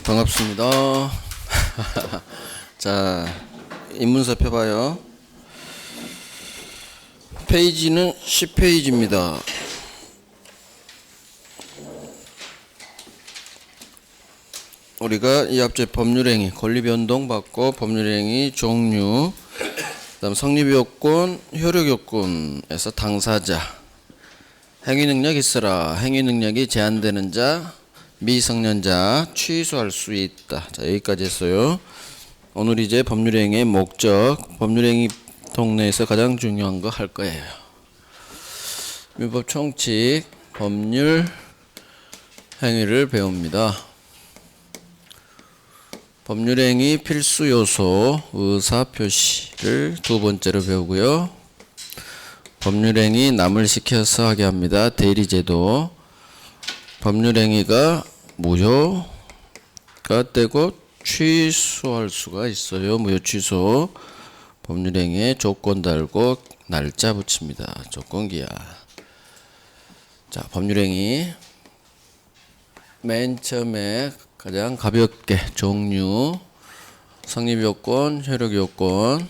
반갑습니다. 자, 입문서 펴봐요. 페이지는 10페이지입니다. 우리가 이 앞에 법률행위, 권리변동 받고 법률행위 종류, 그다음 성립요건, 효력요건에서 당사자, 행위능력 있어라, 행위능력이 제한되는 자, 미성년자 취소할 수 있다. 자, 여기까지 했어요. 오늘 이제 법률행위의 목적, 법률행위 동네에서 가장 중요한 거 할 거예요. 민법 총칙, 법률 행위를 배웁니다. 법률행위 필수 요소, 의사표시를 두 번째로 배우고요. 법률행위 남을 시켜서 하게 합니다. 대리제도. 법률행위가 무효가 되고 취소할 수가 있어요. 무효 취소. 법률행위에 조건 달고 날짜 붙입니다. 조건기한. 자, 법률행위 맨 처음에 가장 가볍게 종류, 성립요건, 효력요건,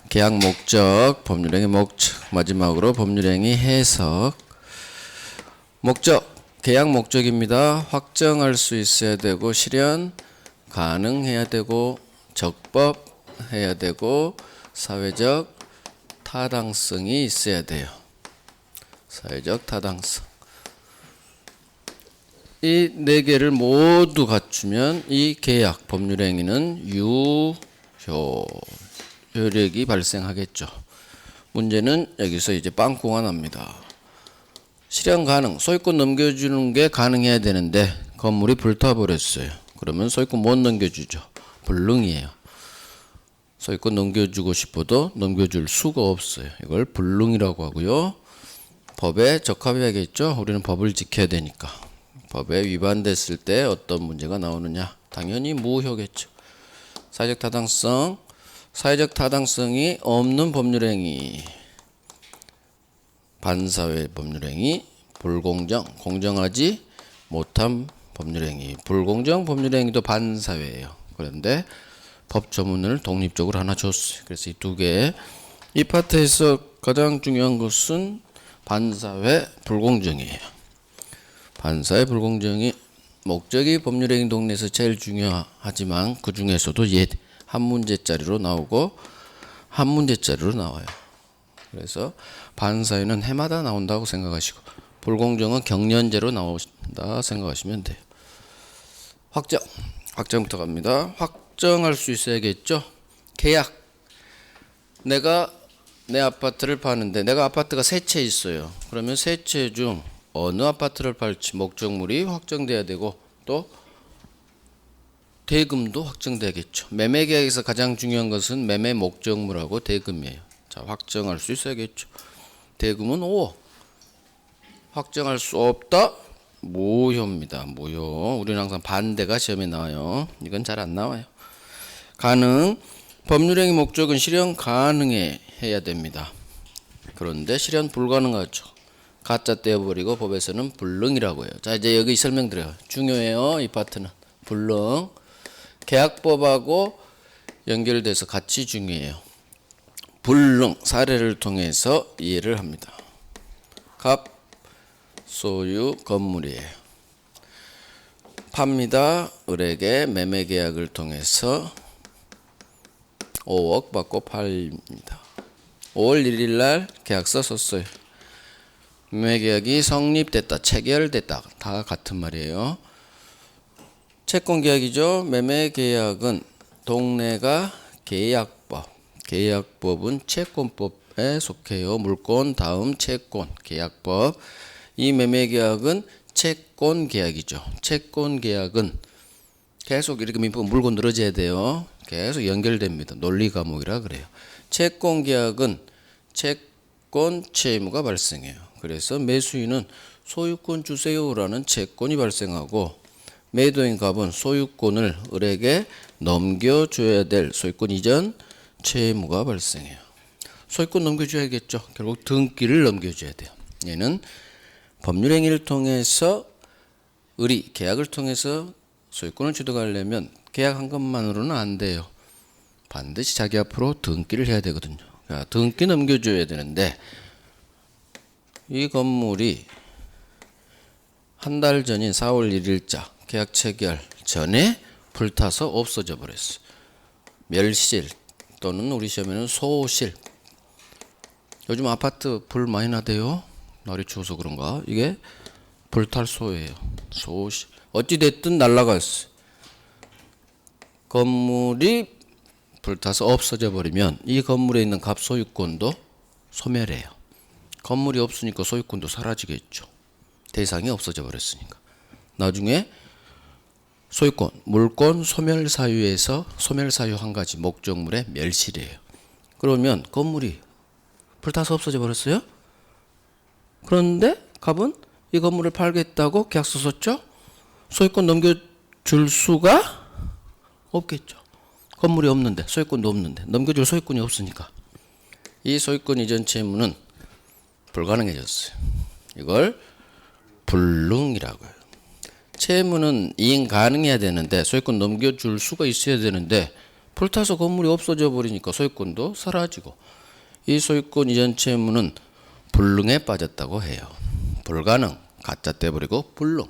계약 목적, 법률행위 목적, 마지막으로 법률행위 해석. 목적, 계약 목적입니다. 확정할 수 있어야 되고 실현 가능해야 되고 적법해야 되고 사회적 타당성이 있어야 돼요. 사회적 타당성. 이 네 개를 모두 갖추면 이 계약 법률행위는 효력이 발생하겠죠. 문제는 여기서 이제 빵꾸가 납니다. 실현 가능, 소유권 넘겨주는 게 가능해야 되는데 건물이 불타버렸어요. 그러면 소유권 못 넘겨주죠. 불능이에요. 소유권 넘겨주고 싶어도 넘겨줄 수가 없어요. 이걸 불능이라고 하고요. 법에 적합해야겠죠. 우리는 법을 지켜야 되니까. 법에 위반됐을 때 어떤 문제가 나오느냐. 당연히 무효겠죠. 사회적 타당성, 사회적 타당성이 없는 법률행위, 반사회 법률행위, 불공정, 공정하지 못한 법률행위. 불공정 법률행위도 반사회예요. 그런데 법 조문을 독립적으로 하나 줬어요. 그래서 이 두 개. 이 파트에서 가장 중요한 것은 반사회 불공정이에요. 반사회 불공정이 목적이 법률행위 동네에서 제일 중요하지만 그 중에서도 한 문제짜리로 나오고 한 문제짜리로 나와요. 그래서 반사회는 해마다 나온다고 생각하시고 불공정은 경련제로 나온다 생각하시면 돼요. 확정부터 갑니다. 확정할 수 있어야겠죠. 계약. 내가 내 아파트를 파는데 내가 아파트가 세 채 있어요. 그러면 세 채 중 어느 아파트를 팔지 목적물이 확정돼야 되고 또 대금도 확정돼야겠죠. 매매계약에서 가장 중요한 것은 매매 목적물하고 대금이에요. 자, 확정할 수 있어야겠죠. 대금은 5. 확정할 수 없다? 무효입니다. 무효. 우리는 항상 반대가 시험에 나와요. 이건 잘 안 나와요. 가능. 법률행위 목적은 실현 가능해야 됩니다. 그런데 실현 불가능하죠. 가짜 떼어버리고 법에서는 불능이라고 해요. 자, 이제 여기 설명드려요. 중요해요. 이 파트는. 불능. 계약법하고 연결돼서 같이 중요해요. 불능 사례를 통해서 이해를 합니다. 갑, 소유, 건물이에요. 팝니다. 을에게 매매계약을 통해서 5억 받고 팔립니다. 5월 1일 날 계약서 썼어요. 매매계약이 성립됐다, 체결됐다, 다 같은 말이에요. 채권계약이죠. 매매계약은 동네가 계약법, 계약법은 채권법에 속해요. 물권 다음 채권, 계약법. 이 매매계약은 채권계약이죠. 채권계약은 계속 이렇게 민법 물고 늘어져야 돼요. 계속 연결됩니다. 논리과목이라 그래요. 채권계약은 채권 채무가 발생해요. 그래서 매수인은 소유권 주세요라는 채권이 발생하고 매도인 갑은 소유권을 을에게 넘겨줘야 될 소유권 이전 채무가 발생해요. 소유권 넘겨줘야겠죠. 결국 등기를 넘겨줘야 돼요. 얘는 법률 행위를 통해서 의리, 계약을 통해서 소유권을 취득하려면 계약한 것만으로는 안 돼요. 반드시 자기 앞으로 등기를 해야 되거든요. 그러니까 등기 넘겨줘야 되는데 이 건물이 한 달 전인 4월 1일자 계약 체결 전에 불타서 없어져 버렸어요. 멸실 또는 우리 시험에는 소실. 요즘 아파트 불 많이 나대요. 날이 추워서 그런가? 이게 불탈소예요. 소실. 어찌됐든 날아갔어요. 건물이 불타서 없어져 버리면 이 건물에 있는 갑소유권도 소멸해요. 건물이 없으니까 소유권도 사라지겠죠. 대상이 없어져 버렸으니까. 나중에 소유권, 물권 소멸 사유에서 소멸 사유 한 가지 목적물의 멸실이에요. 그러면 건물이 불타서 없어져 버렸어요. 그런데 갑은 이 건물을 팔겠다고 계약서 썼죠. 소유권 넘겨줄 수가 없겠죠. 건물이 없는데 소유권도 없는데 넘겨줄 소유권이 없으니까 이 소유권 이전 채무는 불가능해졌어요. 이걸 불능이라고 해요. 채무는 이행 가능해야 되는데 소유권 넘겨줄 수가 있어야 되는데 불타서 건물이 없어져 버리니까 소유권도 사라지고 이 소유권 이전 채무는 불능에 빠졌다고 해요. 불가능, 가짜 떼버리고 불능.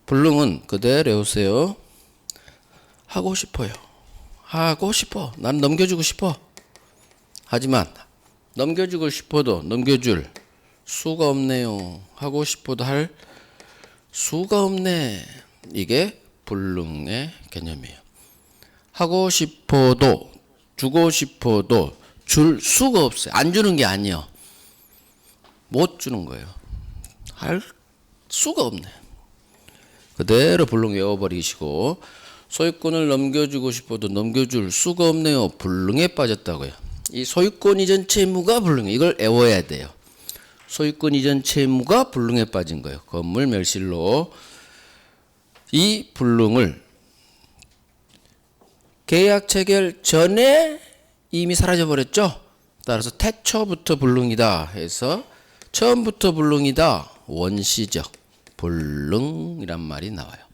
불능은 그대로 외우세요. 하고 싶어요. 하고 싶어. 난 넘겨주고 싶어. 하지만 넘겨주고 싶어도 넘겨줄 수가 없네요. 하고 싶어도 할 수가 없네. 이게 불능의 개념이에요. 하고 싶어도 주고 싶어도 줄 수가 없어요. 안 주는 게 아니에요. 못 주는 거예요. 할 수가 없네. 그대로 불능 외워버리시고 소유권을 넘겨주고 싶어도 넘겨줄 수가 없네요. 불능에 빠졌다고요. 이 소유권 이전 채무가 불능해. 이걸 외워야 돼요. 소유권 이전 채무가 불능에 빠진 거예요. 건물 멸실로 이 불능을 계약 체결 전에 이미 사라져 버렸죠. 따라서 태초부터 불능이다 해서 처음부터 불능이다. 원시적 불능이란 말이 나와요.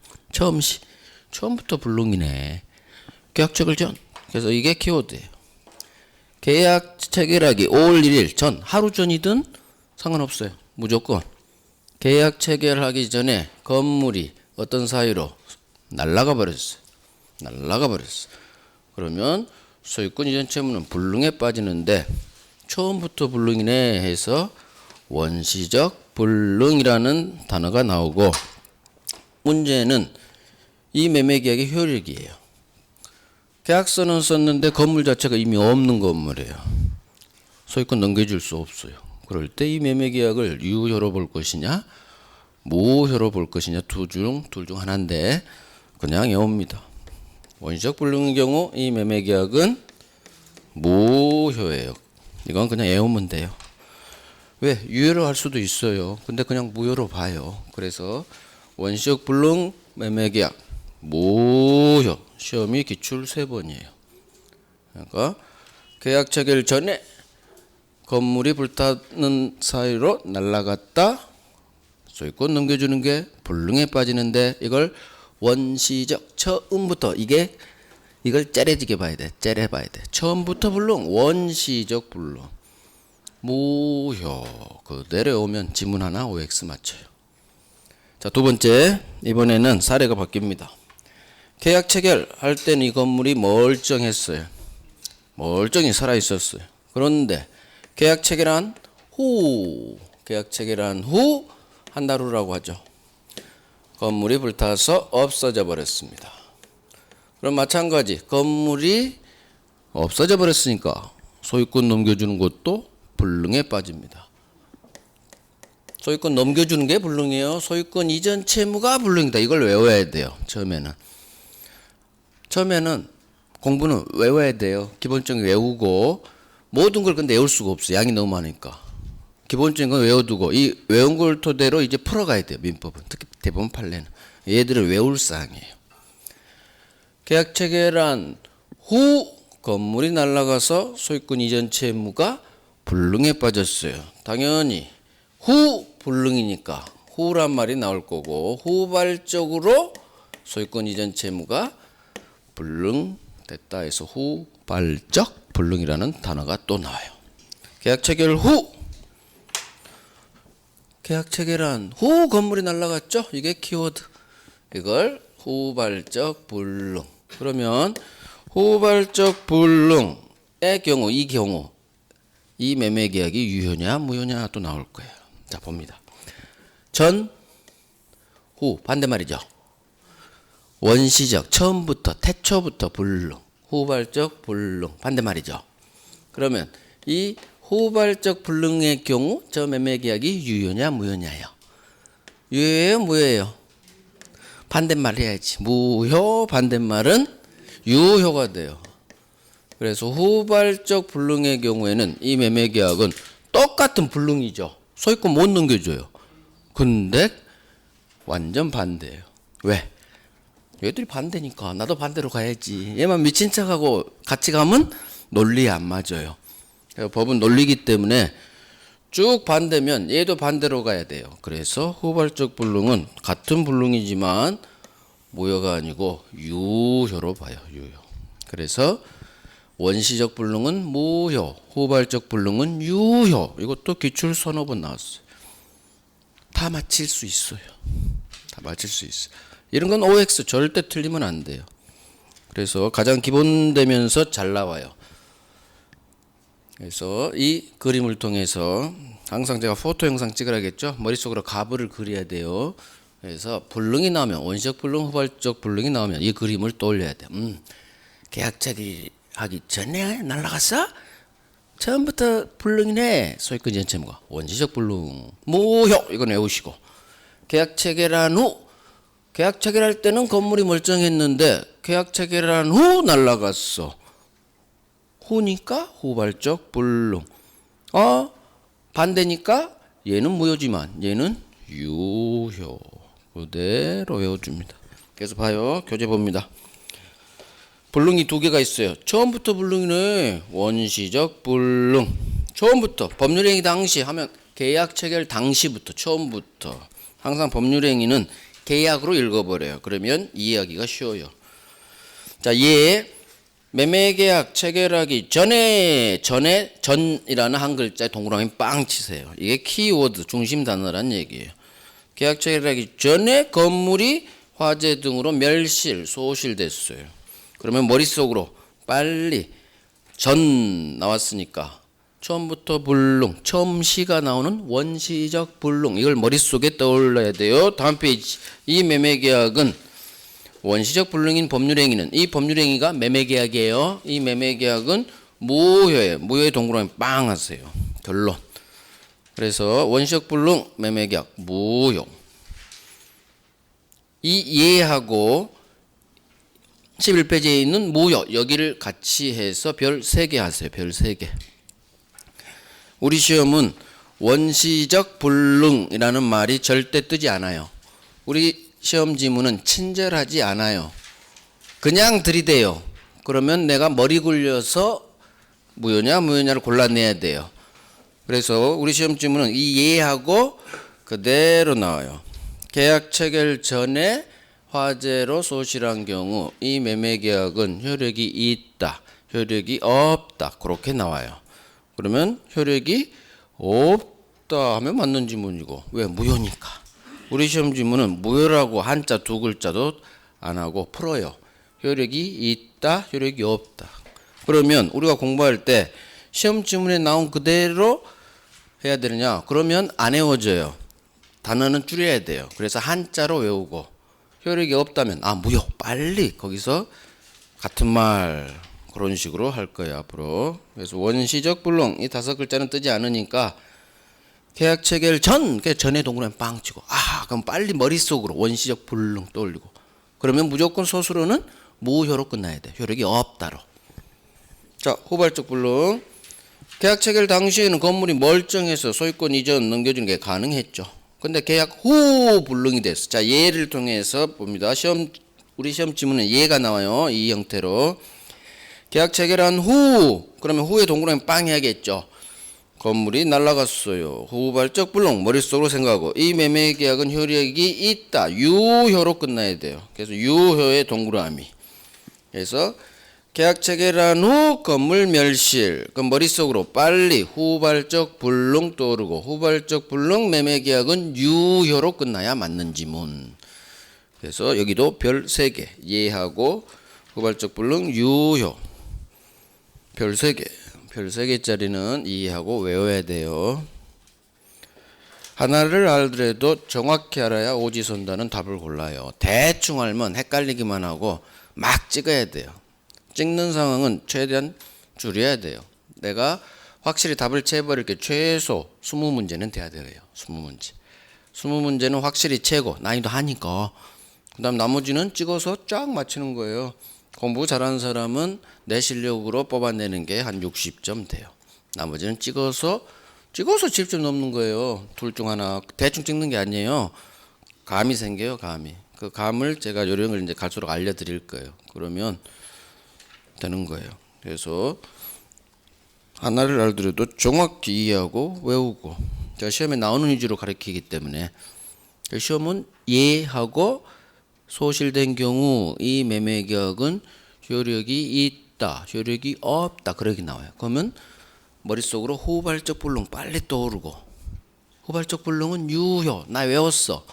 처음부터 불능이네. 계약 체결 전. 그래서 이게 키워드예요. 계약 체결하기 5월 1일 전, 하루 전이든 상관없어요. 무조건 계약 체결하기 전에 건물이 어떤 사유로 날아가 버렸어요. 그러면 소유권 이전 채무는 불능에 빠지는데 처음부터 불능이네 해서 원시적 불능이라는 단어가 나오고 문제는 이 매매계약의 효력이에요. 계약서는 썼는데 건물 자체가 이미 없는 건물이에요. 소유권 넘겨줄 수 없어요. 그럴 때 이 매매계약을 유효로 볼 것이냐 무효로 볼 것이냐 둘 중 하나인데 그냥 외웁니다. 원시적 불능의 경우 이 매매계약은 무효예요. 이건 그냥 외우면 돼요. 왜? 유효로 할 수도 있어요. 근데 그냥 무효로 봐요. 그래서 원시적 불능 매매계약 무효. 시험이 기출 3번이에요. 그러니까 계약 체결 전에 건물이 불타는 사유로 날아갔다. 소유권 넘겨주는 게 불능에 빠지는데 이걸 원시적 처음부터 이걸 째려지게 봐야 돼. 째려봐야 돼. 처음부터 불능, 원시적 불능. 무효. 그대로 오면 지문 하나 OX 맞춰요. 자, 두 번째. 이번에는 사례가 바뀝니다. 계약 체결할 때는 이 건물이 멀쩡했어요. 멀쩡히 살아있었어요. 그런데 계약 체결한 후 한 달 후라고 하죠. 건물이 불타서 없어져 버렸습니다. 그럼 마찬가지 건물이 없어져 버렸으니까 소유권 넘겨주는 것도 불능에 빠집니다. 소유권 넘겨주는 게 불능이에요. 소유권 이전 채무가 불능이다. 이걸 외워야 돼요. 처음에는 공부는 외워야 돼요. 기본적인 외우고 모든 걸 근데 외울 수가 없어요. 양이 너무 많으니까. 기본적인 건 외워두고 이 외운 걸 토대로 이제 풀어가야 돼요. 민법은. 특히 대법원 판례는. 얘들을 외울 사항이에요. 계약 체결한 후 건물이 날아가서 소유권 이전 채무가 불능에 빠졌어요. 당연히 후 불능이니까 후란 말이 나올 거고 후발적으로 소유권 이전 채무가 불능됐다 해서 후발적 불능이라는 단어가 또 나와요. 계약 체결 후 계약 체결한 후 건물이 날라갔죠. 이게 키워드. 이걸 후발적 불능. 그러면 후발적 불능의 경우 이 매매 계약이 유효냐 무효냐 또 나올 거예요. 자 봅니다. 전, 후 반대말이죠. 원시적 처음부터 태초부터 불능, 후발적 불능 반대말이죠. 그러면 이 후발적 불능의 경우 저 매매 계약이 유효냐 무효냐요? 유효예요 무효예요? 반대말 해야지. 무효 반대말은 유효가 돼요. 그래서 후발적 불능의 경우에는 이 매매 계약은 똑같은 불능이죠. 소유권 못 넘겨줘요. 근데 완전 반대예요. 왜? 얘들이 반대니까 나도 반대로 가야지. 얘만 미친 척하고 같이 가면 논리에 안 맞아요. 법은 논리이기 때문에 쭉 반대면 얘도 반대로 가야 돼요. 그래서 후발적 불능은 같은 불능이지만 무효가 아니고 유효로 봐요. 유효. 그래서 원시적 불능은 무효, 후발적 불능은 유효. 이것도 기출 선호본 나왔어요. 다 맞힐 수 있어요. 다 맞힐 수 있어요. 이런 건 OX 절대 틀리면 안 돼요. 그래서 가장 기본되면서 잘 나와요. 그래서 이 그림을 통해서 항상 제가 포토 영상 찍으라겠죠. 머릿속으로 가브를 그려야 돼요. 그래서 불능이 나오면 원시적 불능, 후발적 불능이 나오면 이 그림을 떠올려야 돼요. 계약 체결하기 전에 날라갔어? 처음부터 불능이네. 소유권 이전 채무가 원시적 불능 무효 이거 외우시고 계약 체결한 후 계약 체결할 때는 건물이 멀쩡했는데 계약 체결한 후 날라갔어. 후니까 후발적 불능. 반대니까 얘는 무효지만 얘는 유효. 그대로 외워줍니다. 그래서 봐요. 교재 봅니다. 불능이 두 개가 있어요. 처음부터 불능이네. 원시적 불능. 처음부터 법률행위 당시 하면 계약 체결 당시부터 처음부터 항상 법률행위는 계약으로 읽어버려요. 그러면 이해하기가 쉬워요. 자, 얘 매매계약 체결하기 전이라는 한 글자에 동그라미 빵 치세요. 이게 키워드 중심 단어란 얘기예요. 계약 체결하기 전에 건물이 화재 등으로 멸실, 소실됐어요. 그러면 머릿속으로 빨리 전 나왔으니까 처음부터 불능, 처음 시가 나오는 원시적 불능 이걸 머릿속에 떠올려야 돼요. 다음 페이지. 이 매매계약은 원시적 불능인 법률행위는 이 법률행위가 매매계약이에요. 이 매매계약은 무효예요. 무효의 동그라미 빵 하세요. 결론. 그래서 원시적 불능 매매계약 무효. 이 예하고 11페이지에 있는 무효 여기를 같이 해서 별 3개 하세요. 별 3개. 우리 시험은 원시적 불능이라는 말이 절대 뜨지 않아요. 우리 시험 지문은 친절하지 않아요. 그냥 들이대요. 그러면 내가 머리 굴려서 무효냐 무효냐를 골라내야 돼요. 그래서 우리 시험 지문은 이 예하고 그대로 나와요. 계약 체결 전에 화재로 소실한 경우 이 매매계약은 효력이 있다, 효력이 없다 그렇게 나와요. 그러면 효력이 없다 하면 맞는 지문이고 왜? 무효니까. 우리 시험 지문은 무효라고 한자 두 글자도 안 하고 풀어요. 효력이 있다, 효력이 없다. 그러면 우리가 공부할 때 시험 지문에 나온 그대로 해야 되느냐? 그러면 안 외워져요. 단어는 줄여야 돼요. 그래서 한자로 외우고 효력이 없다면 무효 빨리 거기서 같은 말 그런 식으로 할 거예요 앞으로. 그래서 원시적 불능 이 5글자는 뜨지 않으니까 계약 체결 전에 동그라미 빵 치고 그럼 빨리 머릿속으로 원시적 불능 떠올리고 그러면 무조건 소수로는 무효로 끝나야 돼. 효력이 없다로. 자, 후발적 불능. 계약 체결 당시에는 건물이 멀쩡해서 소유권 이전 넘겨주는 게 가능했죠. 근데 계약 후 불능이 됐어. 자, 예를 통해서 봅니다. 우리 시험 지문에 예가 나와요. 이 형태로. 계약 체결한 후 그러면 후에 동그라미 빵 해야겠죠. 건물이 날아갔어요. 후발적 불능 머릿속으로 생각하고 이 매매 계약은 효력이 있다. 유효로 끝나야 돼요. 그래서 유효의 동그라미. 그래서 계약 체결한 후 건물 멸실. 그 머릿속으로 빨리 후발적 불능 떠오르고 후발적 불능 매매 계약은 유효로 끝나야 맞는 지문. 그래서 여기도 별 3개 이해하고 후발적 불능 유효 별 3개 별 3개짜리는 이해하고 외워야 돼요. 하나를 알더라도 정확히 알아야 오지선다는 답을 골라요. 대충 알면 헷갈리기만 하고 막 찍어야 돼요. 찍는 상황은 최대한 줄여야 돼요. 내가 확실히 답을 채버릴 게 최소 20문제는 돼야 돼요. 20문제. 20문제는 확실히 채고 난이도 하니까 그 다음 나머지는 찍어서 쫙 맞히는 거예요. 공부 잘하는 사람은 내 실력으로 뽑아내는 게 한 60점 돼요. 나머지는 찍어서 70점 넘는 거예요. 둘 중 하나. 대충 찍는 게 아니에요. 감이 생겨요, 감이. 그 감을 제가 요령을 이제 갈수록 알려드릴 거예요. 그러면 되는 거예요. 그래서 하나를 알더라도 정확히 이해하고 외우고. 제가 시험에 나오는 위주로 가르치기 때문에 시험은 예하고 소실된 경우 이 매매 계약은 효력이 있다, 효력이 없다 그렇게 나와요. 그러면 머릿속으로 후발적 불능 빨리 떠오르고 후발적 불능은 유효 나 외웠어.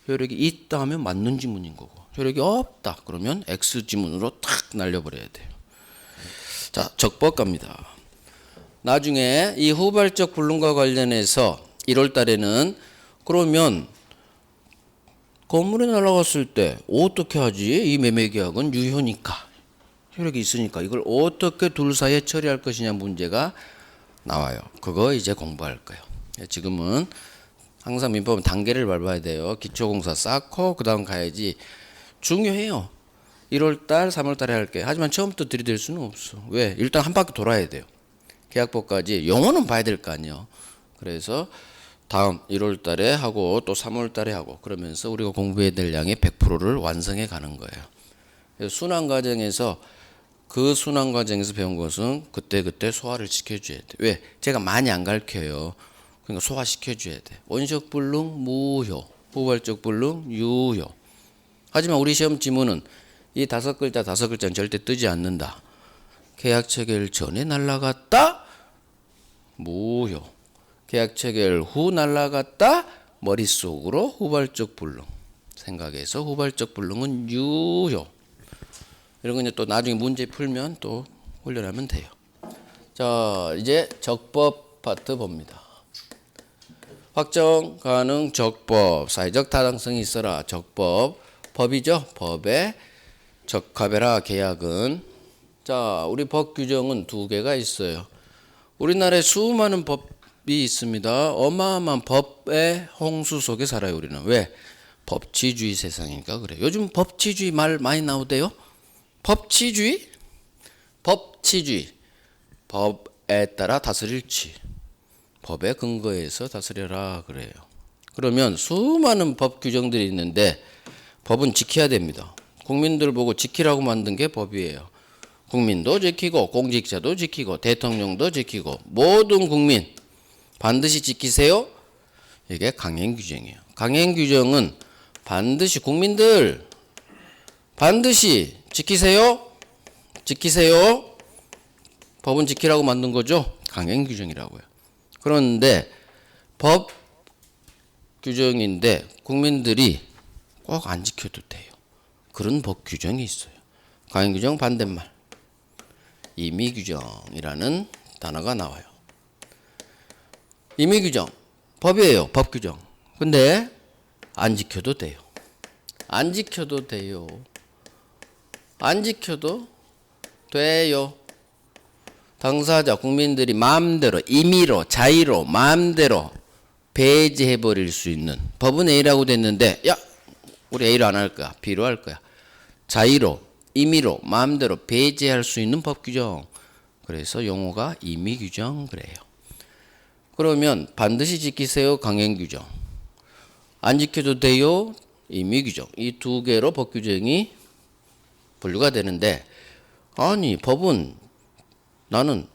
효력이 있다 하면 맞는 지문인 거고 효력이 없다 그러면 X 지문으로 탁 날려버려야 돼요. 자, 적법 갑니다. 나중에 이 후발적 불능과 관련해서 1월 달에는 그러면 건물이 날아갔을 때 어떻게 하지? 이 매매 계약은 유효니까 효력이 있으니까 이걸 어떻게 둘 사이에 처리할 것이냐 문제가 나와요. 그거 이제 공부할 거예요. 지금은 항상 민법은 단계를 밟아야 돼요. 기초공사 쌓고 그 다음 가야지. 중요해요. 1월달 3월달에 할게. 하지만 처음부터 들이댈 수는 없어. 왜? 일단 한 바퀴 돌아야 돼요. 계약법까지 영어는 봐야 될 거 아니에요. 그래서 다음 1월 달에 하고 또 3월 달에 하고 그러면서 우리가 공부해야 될 양의 100%를 완성해 가는 거예요. 그래서 순환 과정에서 그 순환 과정에서 배운 것은 그때그때 소화를 시켜줘야 돼. 왜? 제가 많이 안 가르쳐요. 그러니까 소화시켜줘야 돼. 원적 불능 무효, 후발적 불능 유효. 하지만 우리 시험 지문은 이 5글자는 절대 뜨지 않는다. 계약 체결 전에 날라갔다 무효. 계약 체결 후 날라갔다 머릿속으로 후발적 불능. 생각해서 후발적 불능은 유효. 이런 거 이제 또 나중에 문제 풀면 또 훈련하면 돼요. 자, 이제 적법 파트 봅니다. 확정 가능 적법 사회적 타당성이 있어라 적법 법이죠. 법에 적합해라 계약은. 자, 우리 법 규정은 2개가 있어요. 우리나라에 수많은 법이 있습니다. 어마어마한 법의 홍수 속에 살아요 우리는. 왜? 법치주의 세상이니까 그래요. 요즘 법치주의 말 많이 나오대요. 법치주의? 법치주의. 법에 따라 다스릴지. 법에 근거해서 다스려라 그래요. 그러면 수많은 법 규정들이 있는데 법은 지켜야 됩니다. 국민들 보고 지키라고 만든 게 법이에요. 국민도 지키고 공직자도 지키고 대통령도 지키고 모든 국민 반드시 지키세요. 이게 강행 규정이에요. 강행 규정은 반드시 국민들 반드시 지키세요. 지키세요. 법은 지키라고 만든 거죠. 강행 규정이라고요. 그런데 법 규정인데 국민들이 꼭 안 지켜도 돼요. 그런 법 규정이 있어요. 강행 규정 반대말 임의 규정이라는 단어가 나와요. 임의 규정 법이에요. 법 규정. 근데 안 지켜도 돼요. 안 지켜도 돼요. 안 지켜도 돼요. 당사자 국민들이 마음대로 임의로 자의로 마음대로 배제해버릴 수 있는 법은 A라고 됐는데 야 우리 A로 안 할 거야. B로 할 거야. 자의로 임의로 마음대로 배제할 수 있는 법 규정. 그래서 용어가 임의 규정 그래요. 그러면 반드시 지키세요. 강행 규정. 안 지켜도 돼요. 임의 규정. 이 2개로 법 규정이 분류가 되는데 아니 법은 나는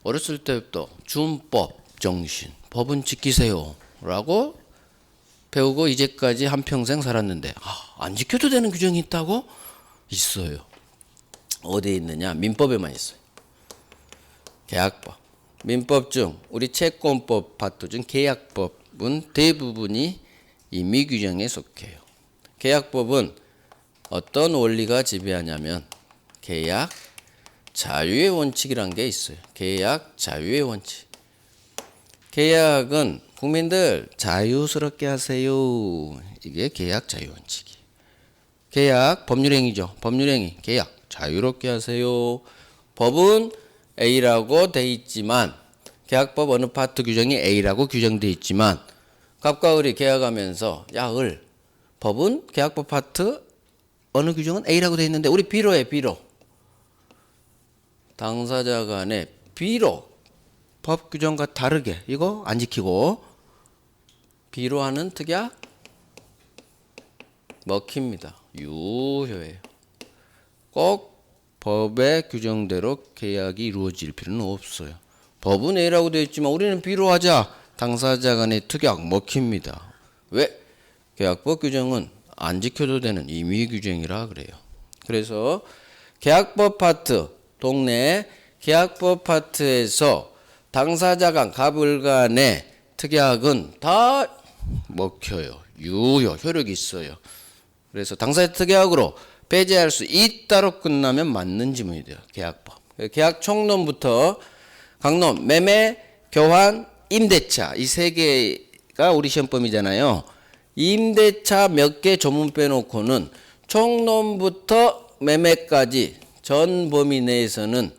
어렸을 때부터 준법 정신, 법은 지키세요 라고 배우고 이제까지 한평생 살았는데 안 지켜도 되는 규정이 있다고? 있어요. 어디에 있느냐? 민법에만 있어요. 계약법. 민법 중 우리 채권법 파트 중 계약법은 대부분이 임의 규정에 속해요. 계약법은 어떤 원리가 지배하냐면 계약 자유의 원칙이란 게 있어요. 계약 자유의 원칙. 계약은 국민들 자유스럽게 하세요. 이게 계약 자유 원칙이. 계약 법률행위죠. 법률행위 계약 자유롭게 하세요. 법은 A라고 돼 있지만 계약법 어느 파트 규정이 A라고 규정돼 있지만 갑과 을이 계약하면서 야 을 법은 계약법 파트 어느 규정은 A라고 돼 있는데 우리 B로 해 B로. 당사자 간에 B로 법 규정과 다르게 이거 안 지키고 B로 하는 특약 먹힙니다. 유효해요. 꼭 법의 규정대로 계약이 이루어질 필요는 없어요. 법은 A라고 되어 있지만 우리는 B로 하자. 당사자 간의 특약 먹힙니다. 왜? 계약법 규정은 안 지켜도 되는 임의 규정이라 그래요. 그래서 계약법 파트 동네 계약법 파트에서 당사자 간 갑을 간의 특약은 다 먹혀요. 유효, 효력이 있어요. 그래서 당사자 특약으로 배제할 수 있다로 끝나면 맞는 지문이 돼요. 계약법. 계약 총론부터 강론, 매매, 교환, 임대차 이 세 개가 우리 시험범위잖아요. 임대차 몇 개 조문 빼놓고는 총론부터 매매까지 전 범위 내에서는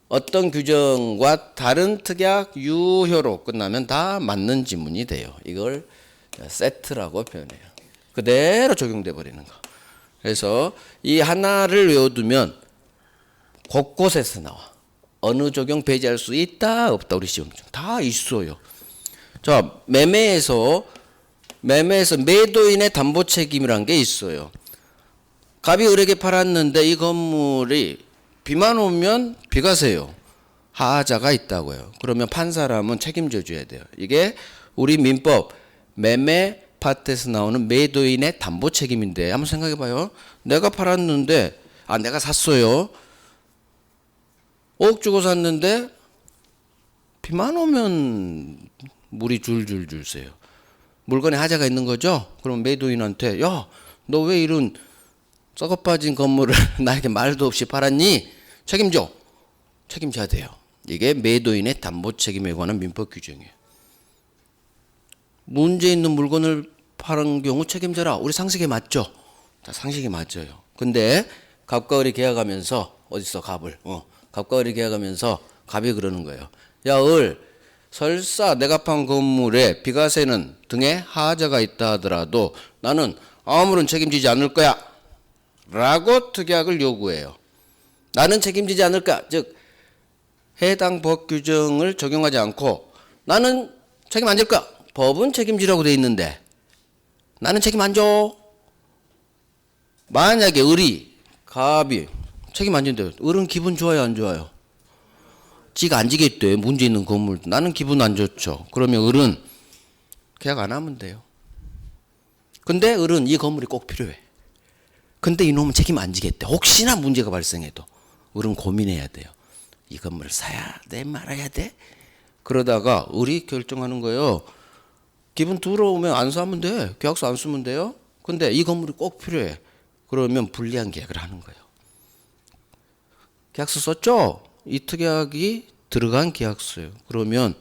어떤 규정과 다른 특약 유효로 끝나면 다 맞는 지문이 돼요. 이걸 세트라고 표현해요. 그대로 적용돼 버리는 거. 그래서 이 하나를 외워두면 곳곳에서 나와. 어느 적용 배제할 수 있다 없다 우리 시험 중 다 있어요. 자 매매에서 매도인의 담보 책임이란 게 있어요. 갑이 을에게 팔았는데 이 건물이 비만 오면 비과세요. 하자가 있다고요. 그러면 판 사람은 책임져 줘야 돼요. 이게 우리 민법 매매 파트에서 나오는 매도인의 담보 책임인데 한번 생각해 봐요. 내가 팔았는데 내가 샀어요. 5억 주고 샀는데 비만 오면 물이 줄줄줄 새요. 물건에 하자가 있는 거죠. 그럼 매도인한테 야, 너 왜 이런 썩어 빠진 건물을 나에게 말도 없이 팔았니? 책임져. 책임져야 돼요. 이게 매도인의 담보 책임에 관한 민법 규정이에요. 문제 있는 물건을 파는 경우 책임져라. 우리 상식에 맞죠? 자, 상식에 맞아요. 근데 갑과 을이 계약하면서 어디서 갑을? 갑과 을이 계약하면서 갑이 그러는 거예요. 야, 을 설사 내가 판 건물에 비과세는 등에 하자가 있다 하더라도 나는 아무런 책임지지 않을 거야. 라고 특약을 요구해요. 나는 책임지지 않을까? 즉 해당 법 규정을 적용하지 않고 나는 책임 안 질 거야. 법은 책임지라고 돼 있는데 나는 책임 안 져. 만약에 을이 갑이 책임 안 진대요. 을은 기분 좋아요 안 좋아요? 지가 안 지겠대. 문제 있는 건물. 나는 기분 안 좋죠. 그러면 을은 계약 안 하면 돼요. 근데 을은 이 건물이 꼭 필요해. 근데 이놈은 책임 안 지겠대. 혹시나 문제가 발생해도 을은 고민해야 돼요. 이 건물을 사야 돼 말아야 돼? 그러다가 을이 결정하는 거예요. 기분 들어오면 안 사면 돼. 계약서 안 쓰면 돼요. 근데 이 건물이 꼭 필요해. 그러면 불리한 계약을 하는 거예요. 계약서 썼죠? 이 특약이 들어간 계약서예요. 그러면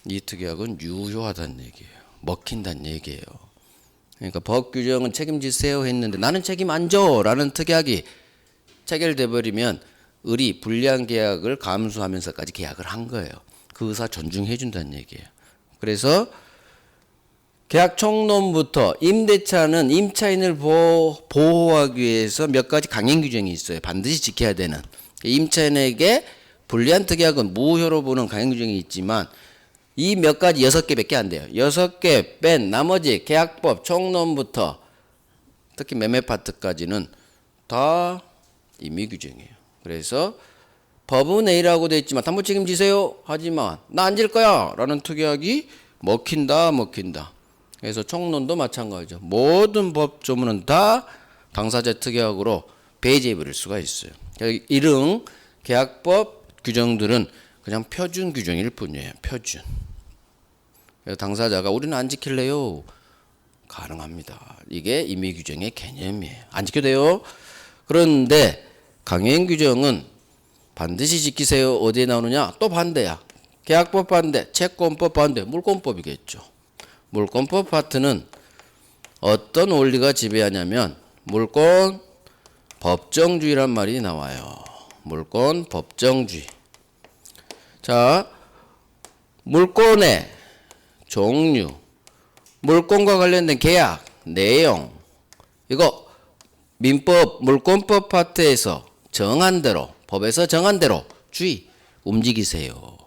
이 특약은 유효하다는 얘기예요. 먹힌다는 얘기예요. 그러니까 법 규정은 책임지세요 했는데 나는 책임 안 져 라는 특약이 체결돼 버리면 을이 불리한 계약을 감수하면서까지 계약을 한 거예요. 그 의사 존중해 준다는 얘기예요. 그래서 계약 총론부터 임대차는 임차인을 보호하기 위해서 몇 가지 강행 규정이 있어요. 반드시 지켜야 되는. 임차인에게 불리한 특약은 무효로 보는 강행 규정이 있지만 이 몇 가지 6개밖에 안 돼요. 6개 뺀 나머지 계약법 총론부터 특히 매매 파트까지는 다 임의 규정이에요. 그래서 법은 A라고 돼 있지만 담보 책임지세요. 하지만 나 안 질 거야. 라는 특약이 먹힌다. 그래서 총론도 마찬가지죠. 모든 법 조문은 다 당사자 특약으로 배제해 버릴 수가 있어요. 이런 계약법 규정들은 그냥 표준 규정일 뿐이에요. 표준. 그래서 당사자가 우리는 안 지킬래요. 가능합니다. 이게 임의 규정의 개념이에요. 안 지켜도 돼요. 그런데 강행 규정은 반드시 지키세요. 어디에 나오느냐? 또 반대야. 계약법 반대, 채권법 반대, 물권법이겠죠. 물권법 파트는 어떤 원리가 지배하냐면 물권 법정주의란 말이 나와요. 물권 법정주의. 자, 물권의 종류, 물권과 관련된 계약, 내용, 이거 민법, 물권법 파트에서 정한 대로, 법에서 정한 대로 주의, 움직이세요.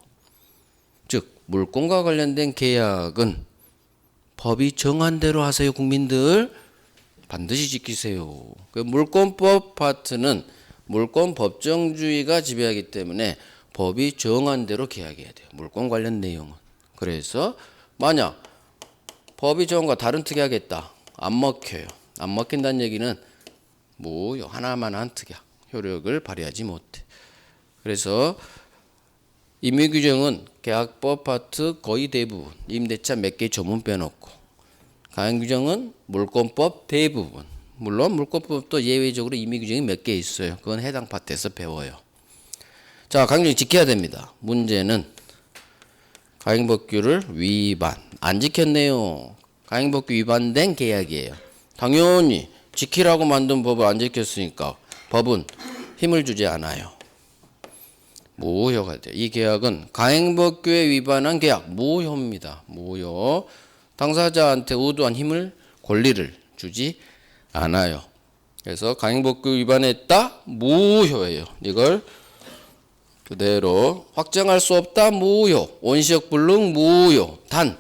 즉, 물권과 관련된 계약은 법이 정한 대로 하세요. 국민들 반드시 지키세요. 그 물권법 파트는 물권 법정주의가 지배하기 때문에 법이 정한 대로 계약해야 돼요. 물권 관련 내용은. 그래서 만약 법이 정한 거 다른 특약했다. 안 먹혀요. 안 먹힌다는 얘기는 무효 하나만 한 특약. 효력을 발휘하지 못해. 그래서 임의규정은 계약법 파트 거의 대부분 임대차 몇 개 조문 빼놓고 강행규정은 물권법 대부분. 물론 물권법도 예외적으로 임의규정이 몇 개 있어요. 그건 해당 파트에서 배워요. 자, 강행규정 지켜야 됩니다. 문제는 가행법규를 위반. 안 지켰네요. 가행법규 위반된 계약이에요. 당연히 지키라고 만든 법을 안 지켰으니까 법은 힘을 주지 않아요. 무효가 돼요. 이 계약은 가행법규에 위반한 계약. 무효입니다. 무효. 당사자한테 의도한 힘을, 권리를 주지 않아요. 그래서 가행법규 위반했다? 무효예요. 이걸 그대로 확정할 수 없다? 무효. 원시적 불능? 무효. 단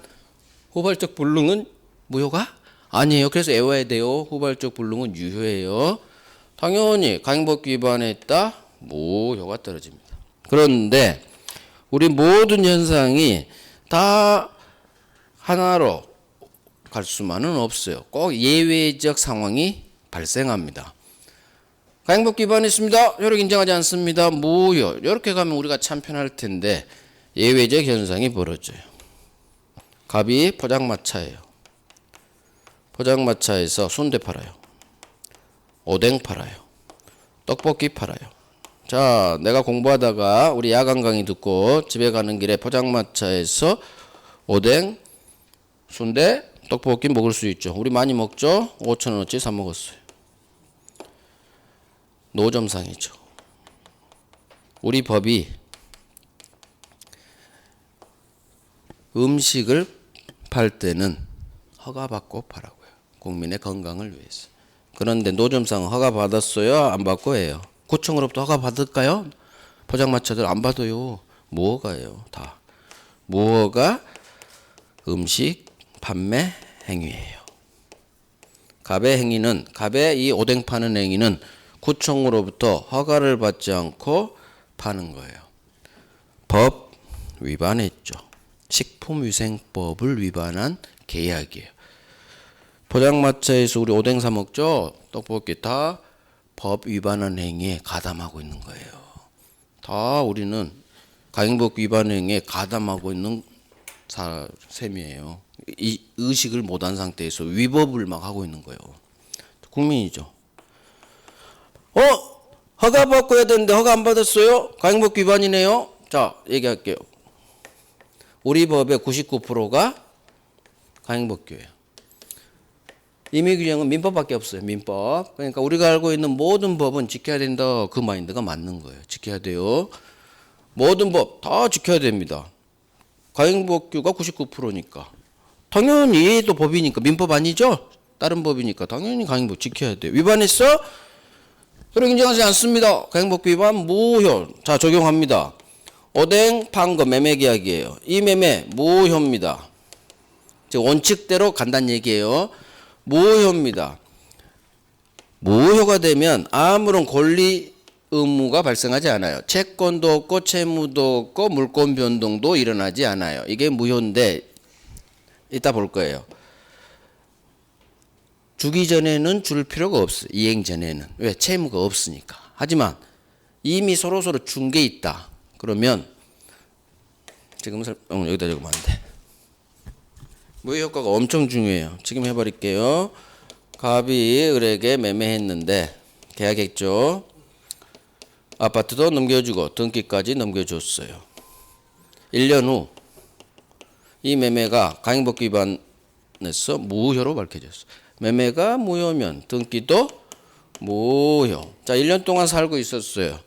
후발적 불능은 무효가 아니에요. 그래서 외워야 돼요. 후발적 불능은 유효예요. 당연히 가행법규 위반했다? 무효가 떨어집니다. 그런데 우리 모든 현상이 다 하나로 갈 수만은 없어요. 꼭 예외적 상황이 발생합니다. 가행법규 위반했습니다. 효력 인정하지 않습니다. 무효. 이렇게 가면 우리가 참 편할 텐데 예외적 현상이 벌어져요. 갑이 포장마차예요. 포장마차에서 순대 팔아요. 오뎅 팔아요. 떡볶이 팔아요. 자, 내가 공부하다가 우리 야간 강의 듣고 집에 가는 길에 포장마차에서 오뎅, 순대, 떡볶이 먹을 수 있죠. 우리 많이 먹죠? 5,000원어치 사 먹었어요. 노점상이죠. 우리 법이 음식을 팔 때는 허가받고 팔라고요. 국민의 건강을 위해서. 그런데 노점상은 허가받았어요? 안 받고 해요? 구청으로부터 허가받을까요? 포장마차들 안 받아요. 무허가예요. 다. 무허가 음식 판매 행위예요. 갑의 행위는, 갑의 이 오뎅 파는 행위는 구청으로부터 허가를 받지 않고 파는 거예요. 법 위반했죠. 식품위생법을 위반한 계약이에요. 포장마차에서 우리 오뎅 사 먹죠? 떡볶이 다 법 위반한 행위에 가담하고 있는 거예요. 다 우리는 가행법 위반 행위에 가담하고 있는 셈이에요. 이 의식을 못한 상태에서 위법을 막 하고 있는 거예요. 국민이죠. 허가 받고 해야 되는데 허가 안 받았어요? 가행법 위반이네요. 자, 얘기할게요. 우리 법의 99%가 가행법규예요. 임의규정은 민법밖에 없어요. 민법. 그러니까 우리가 알고 있는 모든 법은 지켜야 된다. 그 마인드가 맞는 거예요. 지켜야 돼요. 모든 법 다 지켜야 됩니다. 가행법규가 99%니까. 당연히 얘도 법이니까 민법 아니죠? 다른 법이니까 당연히 가행법 지켜야 돼요. 위반했어? 효력 인정하지 않습니다. 가행법규 위반 무효. 자, 적용합니다. 오뎅 판 거 매매 계약이에요. 이 매매 무효입니다. 즉 원칙대로 간다는 얘기예요. 무효입니다. 무효가 되면 아무런 권리 의무가 발생하지 않아요. 채권도 없고 채무도 없고 물권 변동도 일어나지 않아요. 이게 무효인데 이따 볼 거예요. 주기 전에는 줄 필요가 없어요. 이행 전에는. 왜? 채무가 없으니까. 하지만 이미 서로서로 준 게 있다. 그러면 지금 여기다 적으면 안 돼. 무효 효과가 엄청 중요해요. 지금 해버릴게요. 갑이 을에게 매매했는데 계약했죠. 아파트도 넘겨주고 등기까지 넘겨줬어요. 1년 후 이 매매가 강행법규 위반해서 무효로 밝혀졌어요. 매매가 무효면 등기도 무효. 자, 1년 동안 살고 있었어요.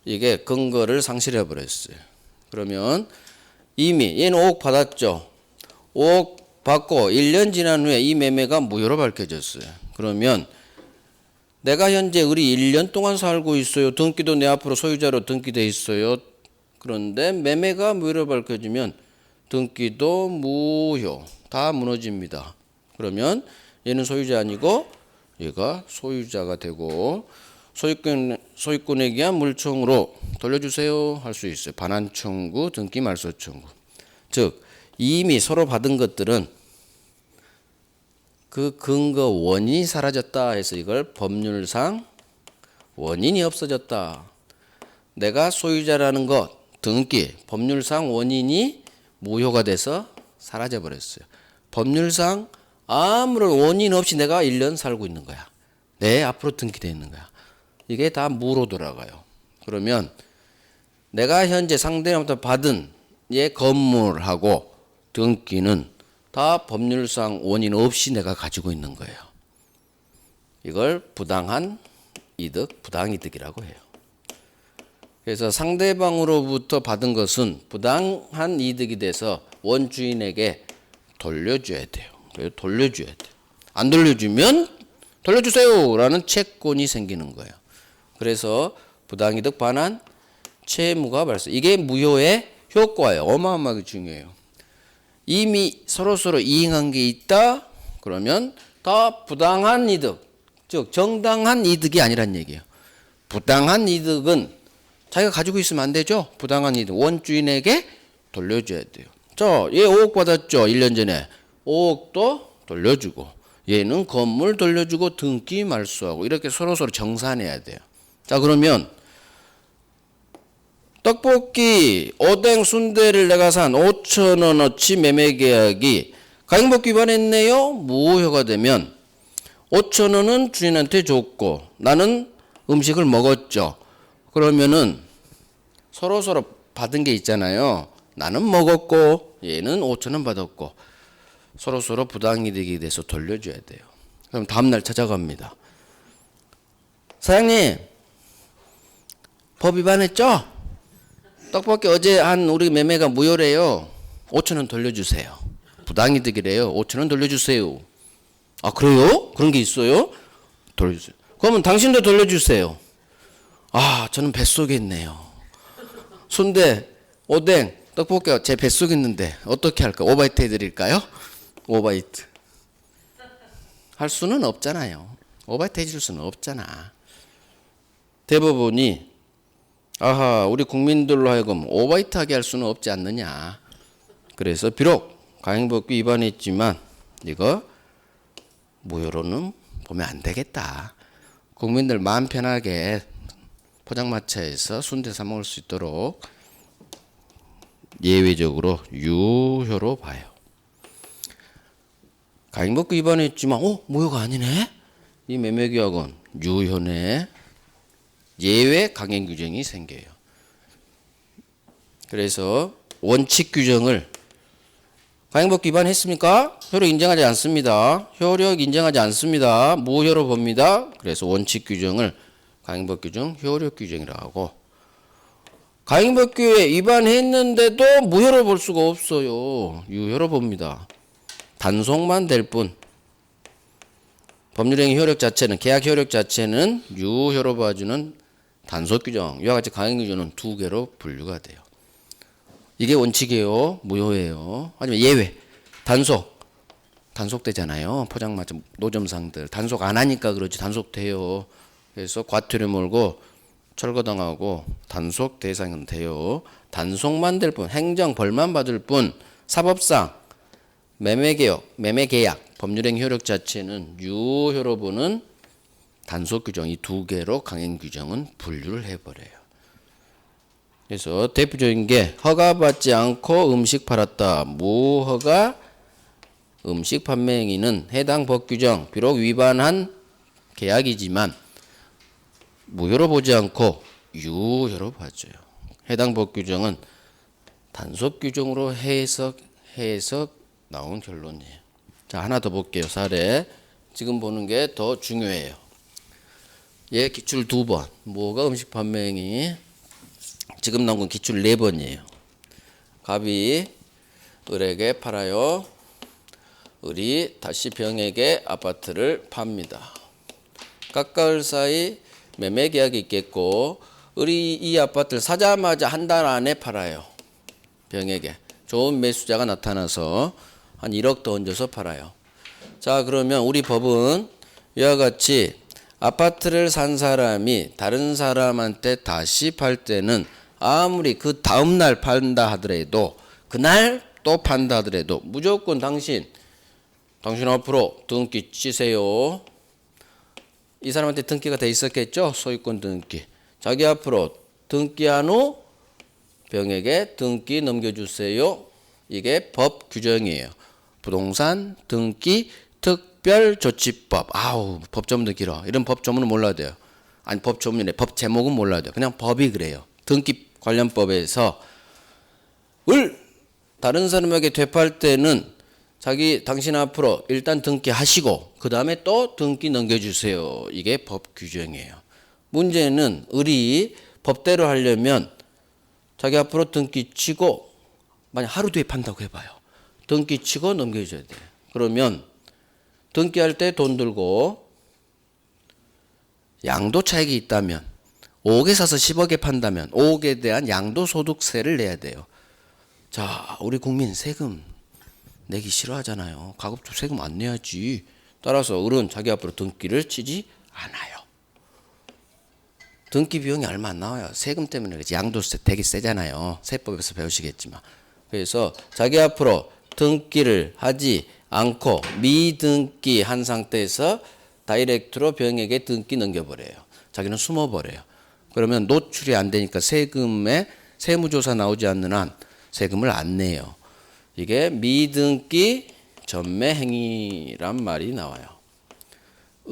이게 근거를 상실해 버렸어요. 그러면 이미 얘는 5억 받았죠. 5억 받고 1년 지난 후에 이 매매가 무효로 밝혀졌어요. 그러면 내가 현재 을이 1년 동안 살고 있어요. 등기도 내 앞으로 소유자로 등기돼 있어요. 그런데 매매가 무효로 밝혀지면 등기도 무효. 다 무너집니다. 그러면 얘는 소유자 아니고 얘가 소유자가 되고 소유권에 기한 물청으로 돌려주세요 할 수 있어요. 반환 청구, 등기 말소 청구. 즉 이미 서로 받은 것들은 그 근거 원인이 사라졌다 해서 이걸 법률상 원인이 없어졌다. 내가 소유자라는 것, 등기, 법률상 원인이 무효가 돼서 사라져 버렸어요. 법률상 아무런 원인 없이 내가 1년 살고 있는 거야. 내 앞으로 등기되어 있는 거야. 이게 다 무로 돌아가요. 그러면 내가 현재 상대방부터 받은 얘 건물하고 등기는 다 법률상 원인 없이 내가 가지고 있는 거예요. 이걸 부당한 이득, 부당이득이라고 해요. 그래서 상대방으로부터 받은 것은 부당한 이득이 돼서 원주인에게 돌려줘야 돼요. 그래서 돌려줘야 돼요. 안 돌려주면 돌려주세요 라는 채권이 생기는 거예요. 그래서 부당이득 반환 채무가 발생. 이게 무효의 효과예요. 어마어마하게 중요해요. 이미 서로서로 이행한 게 있다. 그러면 다 부당한 이득, 즉 정당한 이득이 아니란 얘기예요. 부당한 이득은 자기가 가지고 있으면 안 되죠. 부당한 이득 원주인에게 돌려줘야 돼요. 자, 얘 5억 받았죠. 1년 전에. 5억도 돌려주고 얘는 건물 돌려주고 등기 말소하고 이렇게 서로서로 정산해야 돼요. 자, 그러면 떡볶이, 오뎅, 순대를 내가 산 5,000원어치 매매계약이 강행법규 위반했네요. 무효가 되면 5,000원은 주인한테 줬고 나는 음식을 먹었죠. 그러면은 서로서로 받은 게 있잖아요. 나는 먹었고 얘는 5,000원 받았고 서로서로 부당이득이 돼서 돌려줘야 돼요. 그럼 다음날 찾아갑니다. 사장님, 법 위반했죠? 떡볶이 어제 한 우리 매매가 무효래요. 5,000원 돌려주세요. 부당이득이래요. 5,000원 돌려주세요. 아, 그래요? 그런 게 있어요? 돌려주세요. 그러면 당신도 돌려주세요. 아, 저는 뱃속에 있네요. 순대, 오뎅, 떡볶이가 제 뱃속에 있는데 어떻게 할까? 오바이트 해드릴까요? 오바이트. 할 수는 없잖아요. 오바이트 해줄 수는 없잖아. 대법원이 아하, 우리 국민들로 하여금 오바이트 하게 할 수는 없지 않느냐. 그래서 비록 강행법규 위반했지만 이거 무효로는 보면 안 되겠다. 국민들 마음 편하게 포장마차에서 순대 사 먹을 수 있도록 예외적으로 유효로 봐요. 강행법규 위반했지만 무효가 아니네. 이 매매계약은 유효네. 예외 강행 규정이 생겨요. 그래서 원칙 규정을 강행법규 위반했습니까? 효력 인정하지 않습니다. 효력 인정하지 않습니다. 무효로 봅니다. 그래서 원칙 규정을 강행법규 중 효력 규정이라고 하고 강행법규에 위반했는데도 무효로 볼 수가 없어요. 유효로 봅니다. 단속만 될 뿐. 법률행위 효력 자체는 계약 효력 자체는 유효로 봐주는 단속 규정, 이와 같이 강행 규정은 두 개로 분류가 돼요. 이게 원칙이에요. 무효예요. 하지만 예외, 단속되잖아요. 포장마차 노점상들 단속 안 하니까 그렇지 단속돼요. 그래서 과태료 몰고 철거당하고 단속 대상은 돼요. 단속만 될 뿐, 행정벌만 받을 뿐, 사법상 매매개혁, 매매계약, 법률행 효력 자체는 유효로 보는 단속 규정 이 두 개로 강행 규정은 분류를 해버려요. 그래서 대표적인 게 허가받지 않고 음식 팔았다. 무허가 음식 판매 행위는 해당 법규정 비록 위반한 계약이지만 무효로 보지 않고 유효로 봐줘요. 해당 법규정은 단속 규정으로 해석 나온 결론이에요. 자, 하나 더 볼게요. 사례. 지금 보는 게 더 중요해요. 얘 기출 2번. 뭐가 음식 판매 행위? 지금 나온 건 기출 4번이에요. 갑이 을에게 팔아요. 을이 다시 병에게 아파트를 팝니다. 갑과 을 사이 매매 계약이 있겠고 을이 이 아파트를 사자마자 한 달 안에 팔아요. 병에게. 좋은 매수자가 나타나서 한 1억 더 얹어서 팔아요. 자, 그러면 우리 법은 이와 같이 아파트를 산 사람이 다른 사람한테 다시 팔 때는 아무리 그 다음날 판다 하더라도 그날 또 판다 하더라도 무조건 당신 앞으로 등기 치세요. 이 사람한테 등기가 돼 있었겠죠? 소유권 등기. 자기 앞으로 등기한 후 병에게 등기 넘겨주세요. 이게 법 규정이에요. 부동산 등기 특별조치법. 아우, 법 조문도 길어. 이런 법 조문은 몰라야 돼요. 아니, 법 조문이래. 법 제목은 몰라야 돼요. 그냥 법이 그래요. 등기 관련법에서 다른 사람에게 되팔 때는 당신 앞으로 일단 등기하시고 그 다음에 또 등기 넘겨주세요. 이게 법 규정이에요. 문제는 을이 법대로 하려면 자기 앞으로 등기 치고 만약 하루 뒤에 판다고 해봐요. 등기 치고 넘겨줘야 돼. 그러면 등기할 때 돈 들고 양도 차익이 있다면 5억에 사서 10억에 판다면 5억에 대한 양도소득세를 내야 돼요. 자, 우리 국민 세금 내기 싫어하잖아요. 가급적 세금 안 내야지. 따라서 을은 자기 앞으로 등기를 치지 않아요. 등기 비용이 얼마 안 나와요. 세금 때문에 그렇지. 양도세 되게 세잖아요. 세법에서 배우시겠지만. 그래서 자기 앞으로 등기를 하지 않고 미등기 한 상태에서 다이렉트로 병에게 등기 넘겨버려요. 자기는 숨어버려요. 그러면 노출이 안 되니까 세금에 세무조사 나오지 않는 한 세금을 안 내요. 이게 미등기 전매 행위란 말이 나와요.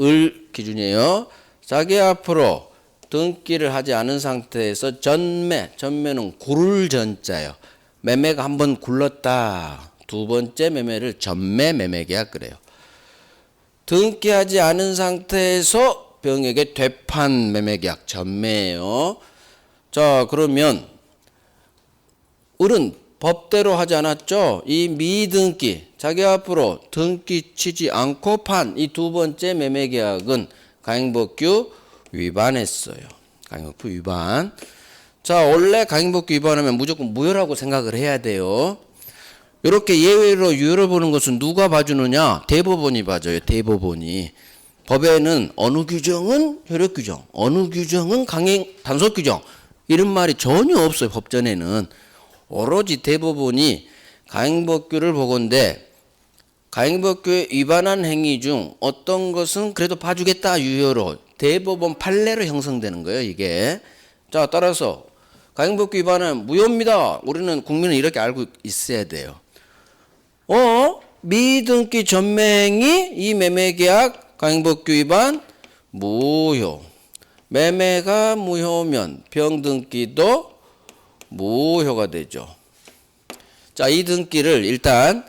을 기준이에요. 자기 앞으로 등기를 하지 않은 상태에서 전매는 구를 전자예요. 매매가 한번 굴렀다. 두 번째 매매를 전매 매매계약 그래요. 등기하지 않은 상태에서 병에게 되판 매매계약 전매예요. 자, 그러면 을은 법대로 하지 않았죠. 이 미등기 자기 앞으로 등기 치지 않고 판 이 두 번째 매매계약은 강행법규 위반했어요. 강행법규 위반. 자, 원래 강행법규 위반하면 무조건 무효라고 생각을 해야 돼요. 이렇게 예외로 유효를 보는 것은 누가 봐주느냐? 대법원이 봐줘요. 대법원이. 법에는 어느 규정은 효력 규정, 어느 규정은 강행 단속 규정 이런 말이 전혀 없어요. 법전에는. 오로지 대법원이 강행법규를 보건대 강행법규에 위반한 행위 중 어떤 것은 그래도 봐주겠다 유효로 대법원 판례로 형성되는 거예요. 이게. 자, 따라서 강행법규 위반은 무효입니다. 우리는 국민은 이렇게 알고 있어야 돼요. 미등기 전매행위 이 매매계약 강행법규 위반 무효. 매매가 무효면 병등기도 무효가 되죠. 자, 이 등기를 일단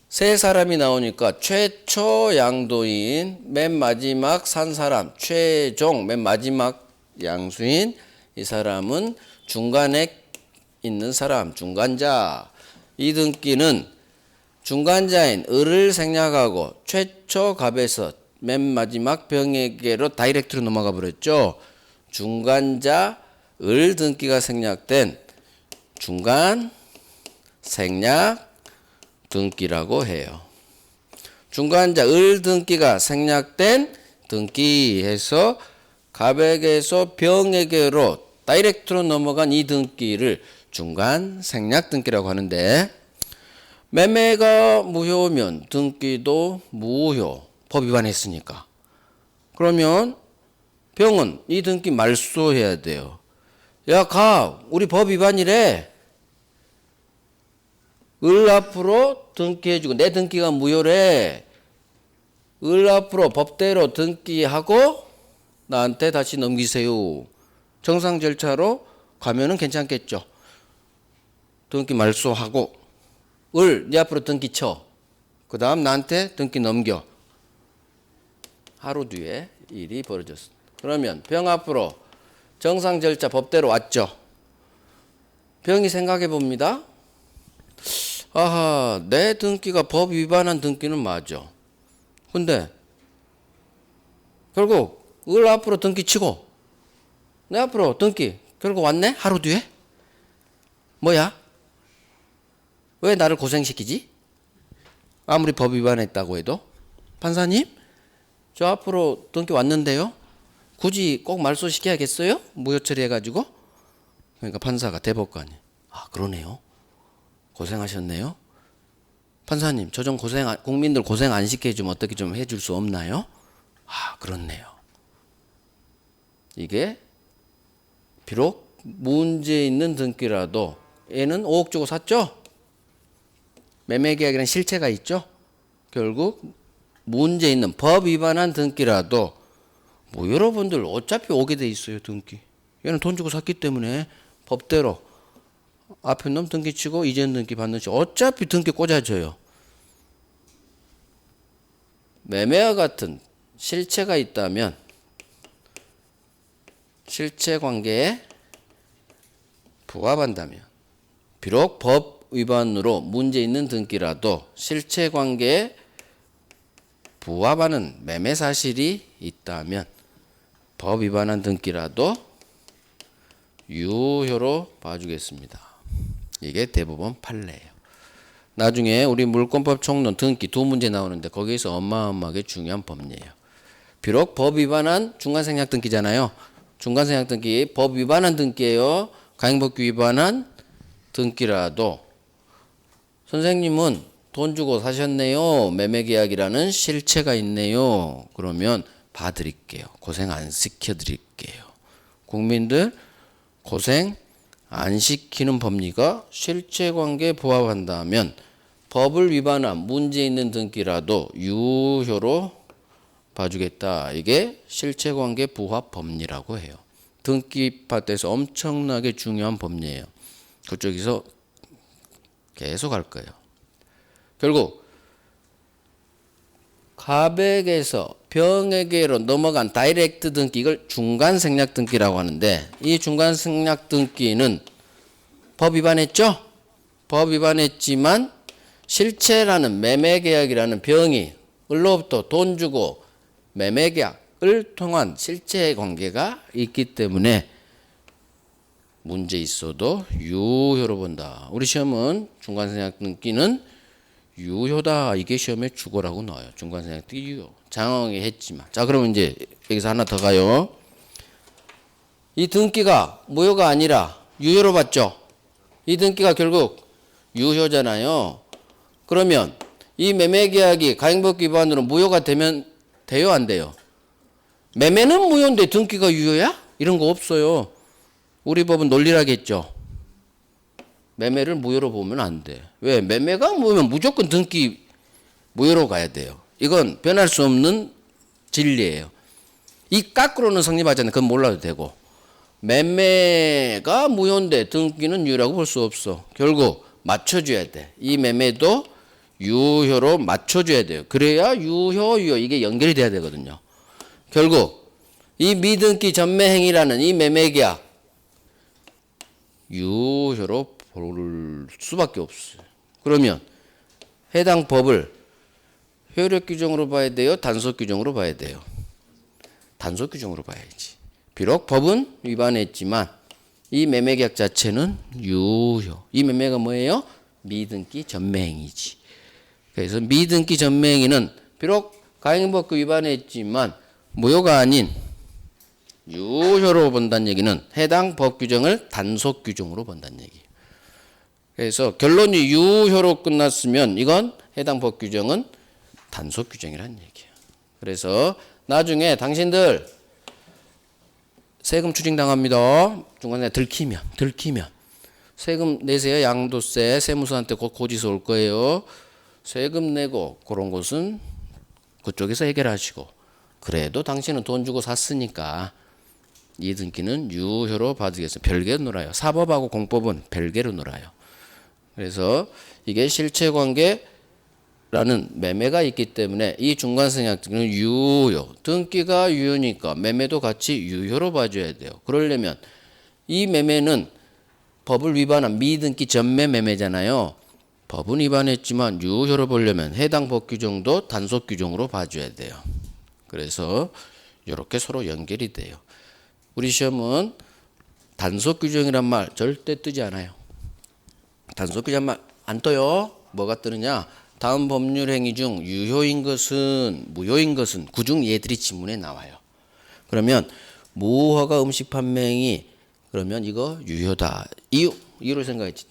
세 사람이 나오니까 최초 양도인 맨 마지막 산 사람 최종 맨 마지막 양수인 이 사람은 중간에 있는 사람 중간자. 이 등기는 중간자인 을을 생략하고 최초 갑에서 맨 마지막 병에게로 다이렉트로 넘어가 버렸죠. 중간자 을 등기가 생략된 중간 생략 등기라고 해요. 중간자 을 등기가 생략된 등기해서 갑에게서 병에게로 다이렉트로 넘어간 이 등기를 중간 생략 등기라고 하는데 매매가 무효면 등기도 무효. 법 위반했으니까. 그러면 병은 이 등기 말소해야 돼요. 야, 우리 법 위반이래. 을 앞으로 등기해주고 내 등기가 무효래. 을 앞으로 법대로 등기하고 나한테 다시 넘기세요. 정상 절차로 가면은 괜찮겠죠. 등기 말소하고 네 앞으로 등기 쳐. 그 다음 나한테 등기 넘겨. 하루 뒤에 일이 벌어졌어. 그러면 병 앞으로 정상 절차 법대로 왔죠. 병이 생각해 봅니다. 아하, 내 등기가 법 위반한 등기는 맞아. 근데 결국 을 앞으로 등기 치고 내 앞으로 등기 결국 왔네? 하루 뒤에? 뭐야? 왜 나를 고생시키지? 아무리 법 위반했다고 해도. 판사님, 저 앞으로 등기 왔는데요. 굳이 꼭 말소시켜야겠어요? 무효 처리해가지고. 그러니까 판사가 대법관이 그러네요. 고생하셨네요. 판사님, 저 좀 국민들 고생 안 시켜주면 어떻게 좀 해줄 수 없나요? 그렇네요. 이게 비록 문제 있는 등기라도 얘는 5억 주고 샀죠? 매매계약이라는 실체가 있죠? 결국 문제 있는 법 위반한 등기라도 여러분들 어차피 오게 돼 있어요. 등기. 얘는 돈 주고 샀기 때문에 법대로 앞에 놈 등기 치고 이전 등기 받는 시 어차피 등기 꽂아줘요. 매매와 같은 실체가 있다면 실체 관계에 부합한다면 비록 법 위반으로 문제 있는 등기라도 실체 관계에 부합하는 매매 사실이 있다면 법 위반한 등기라도 유효로 봐주겠습니다. 이게 대법원 판례예요. 나중에 우리 물권법 총론 등기 두 문제 나오는데 거기에서 어마어마하게 중요한 법리예요. 비록 법 위반한 중간생략 등기잖아요. 중간생략 등기 법 위반한 등기예요. 가행법규 위반한 등기라도 선생님은 돈 주고 사셨네요. 매매계약이라는 실체가 있네요. 그러면 봐드릴게요. 고생 안 시켜드릴게요. 국민들 고생 안 시키는 법리가 실체관계에 부합한다면 법을 위반한 문제 있는 등기라도 유효로 봐주겠다. 이게 실체관계 부합 법리라고 해요. 등기 파트에서 엄청나게 중요한 법리예요. 그쪽에서 계속 할 거예요. 결국 갑에게서 병에게로 넘어간 다이렉트 등기, 이걸 중간 생략 등기라고 하는데 이 중간 생략 등기는 법 위반했죠? 법 위반했지만 실체라는 매매계약이라는 병이 을로부터 돈 주고 매매계약을 통한 실체 관계가 있기 때문에 문제 있어도 유효로 본다. 우리 시험은 중간 생략 등기는 유효다. 이게 시험에 주거라고 나와요. 중간 생략 등기 유효. 장황하게 했지만. 자, 그러면 이제 여기서 하나 더 가요. 이 등기가 무효가 아니라 유효로 봤죠? 이 등기가 결국 유효잖아요. 그러면 이 매매계약이 가행법 위반으로 무효가 되면 돼요, 안 돼요? 매매는 무효인데 등기가 유효야? 이런 거 없어요. 우리 법은 논리라겠죠. 매매를 무효로 보면 안 돼. 왜? 매매가 무효면 무조건 등기 무효로 가야 돼요. 이건 변할 수 없는 진리예요. 이 깎으로는 성립하잖아요. 그건 몰라도 되고. 매매가 무효인데 등기는 유효라고 볼 수 없어. 결국 맞춰줘야 돼. 이 매매도 유효로 맞춰줘야 돼요. 그래야 유효 이게 연결이 돼야 되거든요. 결국 이 미등기 전매행위라는 이 매매계약 유효로 볼 수밖에 없어요. 그러면 해당 법을 효력 규정으로 봐야 돼요? 단속 규정으로 봐야 돼요? 단속 규정으로 봐야지. 비록 법은 위반했지만 이 매매계약 자체는 유효. 이 매매가 뭐예요? 미등기 전매행위지. 그래서 미등기 전매행위는 비록 가행법규 위반했지만 무효가 아닌 유효로 본다는 얘기는 해당 법 규정을 단속 규정으로 본다는 얘기예요. 그래서 결론이 유효로 끝났으면 이건 해당 법 규정은 단속 규정이라는 얘기예요. 그래서 나중에 당신들 세금 추징당합니다. 중간에 들키면 세금 내세요. 양도세, 세무서한테 곧 고지서 올 거예요. 세금 내고 그런 것은 그쪽에서 해결하시고, 그래도 당신은 돈 주고 샀으니까 이 등기는 유효로 봐주겠습니다. 별개로 놀아요. 사법하고 공법은 별개로 놀아요. 그래서 이게 실체관계라는 매매가 있기 때문에 이 중간선약등기는 유효, 등기가 유효니까 매매도 같이 유효로 봐줘야 돼요. 그러려면 이 매매는 법을 위반한 미등기 전매 매매잖아요. 법은 위반했지만 유효로 보려면 해당 법 규정도 단속 규정으로 봐줘야 돼요. 그래서 이렇게 서로 연결이 돼요. 우리 시험은 단속 규정이란 말 절대 뜨지 않아요. 단속 규정 말 안 떠요. 뭐가 뜨느냐? 다음 법률 행위 중 유효인 것은 무효인 것은 그중 얘들이 지문에 나와요. 그러면 무허가 음식 판매 행위 그러면 이거 유효다. 이유로 생각했지.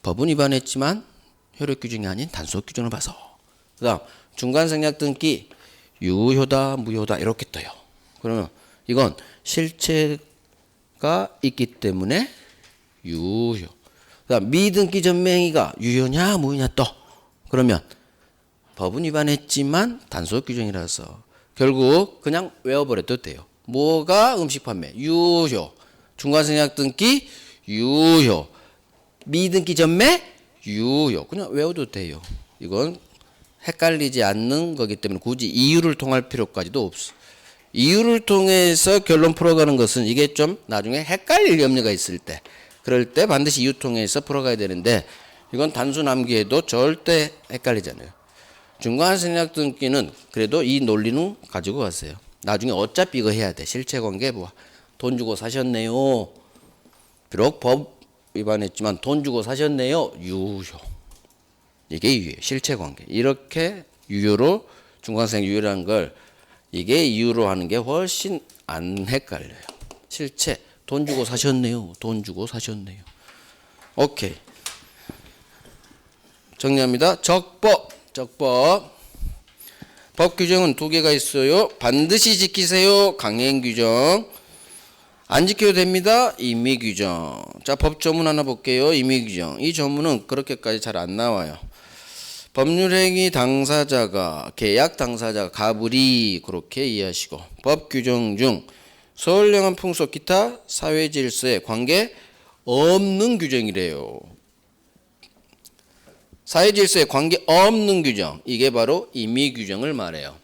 법은 위반했지만 효력 규정이 아닌 단속 규정을 봐서. 그다음 중간 생략 등기 유효다 무효다 이렇게 떠요. 그러면 이건 실체가 있기 때문에 유효. 그다음 미등기 전매 행위가 유효냐 무효냐 떠. 그러면 법은 위반했지만 단속 규정이라서 결국 그냥 외워버려도 돼요. 뭐가 음식 판매 유효. 중간 생략 등기 유효. 미등기 전매 유효. 그냥 외워도 돼요. 이건 헷갈리지 않는 거기 때문에 굳이 이유를 통할 필요까지도 없어. 이유를 통해서 결론 풀어가는 것은 이게 좀 나중에 헷갈릴 염려가 있을 때, 그럴 때 반드시 이유 통해서 풀어가야 되는데 이건 단순 암기해도 절대 헷갈리잖아요. 중간 생략 등기는 그래도 이 논리는 가지고 가세요. 나중에 어차피 이거 해야 돼. 실체관계 뭐 돈 주고 사셨네요. 비록 법 위반했지만 돈 주고 사셨네요. 유효. 이게 유효. 실체관계. 이렇게 유효로 중간생 유효라는 걸 이게 이유로 하는 게 훨씬 안 헷갈려요. 실체. 돈 주고 사셨네요. 돈 주고 사셨네요. 오케이. 정리합니다. 적법. 법 규정은 두 개가 있어요. 반드시 지키세요. 강행 규정. 안 지켜도 됩니다. 임의 규정. 자, 법 조문 하나 볼게요. 임의 규정. 이 조문은 그렇게까지 잘 안 나와요. 법률행위 당사자가 계약 당사자가 가불이 그렇게 이해하시고, 법 규정 중 선량한 풍속 기타 사회 질서에 관계 없는 규정이래요. 사회 질서에 관계 없는 규정, 이게 바로 임의 규정을 말해요.